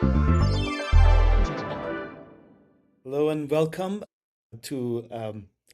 Hello and welcome to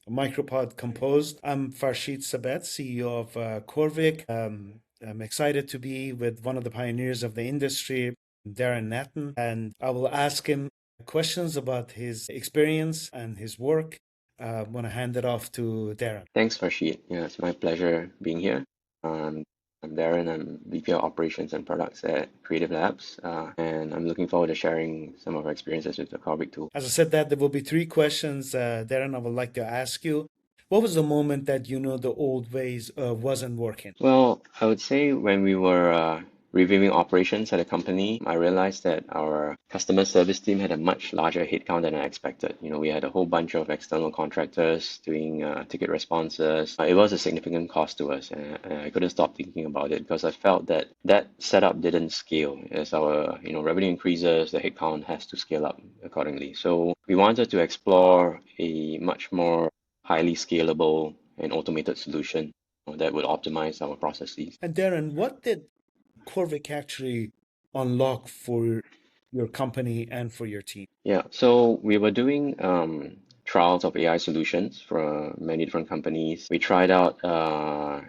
Micropod Composed. I'm Farshid Sabet, CEO of Corvic. I'm excited to be with one of the pioneers of the industry, Darran Nathan, and I will ask him questions about his experience and his work. I'm going to hand it off to Darran. Thanks, Farshid. Yeah, it's my pleasure being here. Um, I'm Darren. I'm VP of Operations and Products at Creative Labs, and I'm looking forward to sharing some of our experiences with the Corvic tool. As I said, that there will be three questions, Darren, I would like to ask you. What was the moment that you know the old ways wasn't working? Well, I would say when we were reviewing operations at a company, I realized that our customer service team had a much larger headcount than I expected. We had a whole bunch of external contractors doing ticket responses. It was a significant cost to us, and I couldn't stop thinking about it because I felt that that setup didn't scale. As our revenue increases, the headcount has to scale up accordingly. So we wanted to explore a much more highly scalable and automated solution that would optimize our processes. And Darren, what did Corvic actually unlock for your company and for your team? Yeah, so we were doing trials of AI solutions for many different companies. We tried out, a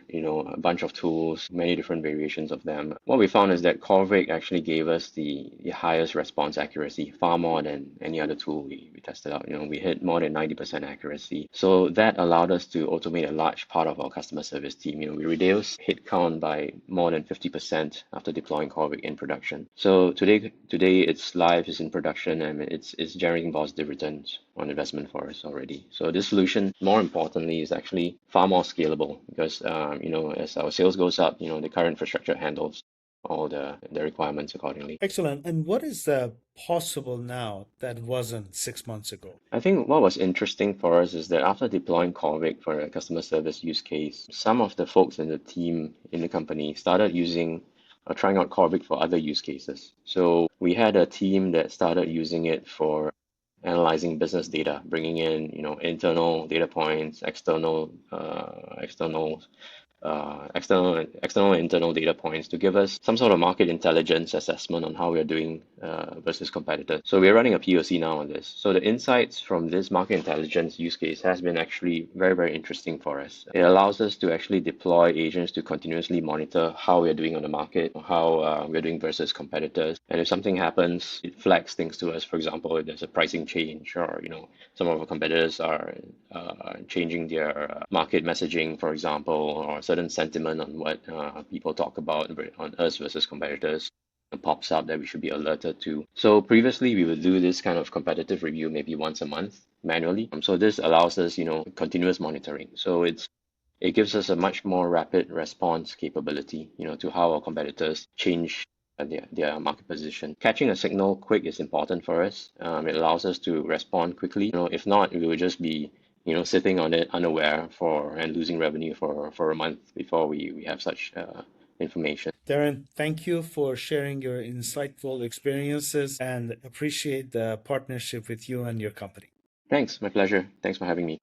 bunch of tools, many different variations of them. What we found is that Corvic actually gave us the highest response accuracy, far more than any other tool we tested out. We hit more than 90% accuracy. So that allowed us to automate a large part of our customer service team. We reduced headcount by more than 50% after deploying Corvic in production. So today it's live, it's in production, and it's generating positive returns on investment for us already. So this solution, more importantly, is actually far more scalable because as our sales goes up, the current infrastructure handles all the requirements accordingly. Excellent. And what is possible now that wasn't 6 months ago? I think what was interesting for us is that after deploying Corvic for a customer service use case, some of the folks in the team in the company started using or trying out Corvic for other use cases. So we had a team that started using it for analyzing business data, bringing in, internal data points, external and internal data points to give us some sort of market intelligence assessment on how we're doing versus competitors. So we're running a POC now on this. So the insights from this market intelligence use case has been actually very, very interesting for us. It allows us to actually deploy agents to continuously monitor how we're doing on the market, how we're doing versus competitors. And if something happens, it flags things to us. For example, if there's a pricing change or, some of our competitors are changing their market messaging, for example, or certain sentiment on what people talk about on us versus competitors pops up that we should be alerted to. So previously we would do this kind of competitive review maybe once a month manually. So this allows us, continuous monitoring. So it gives us a much more rapid response capability, to how our competitors change their market position. Catching a signal quick is important for us. It allows us to respond quickly. If not, we would just be sitting on it unaware and losing revenue for a month before we have such information. Darren, thank you for sharing your insightful experiences and appreciate the partnership with you and your company. Thanks, my pleasure. Thanks for having me.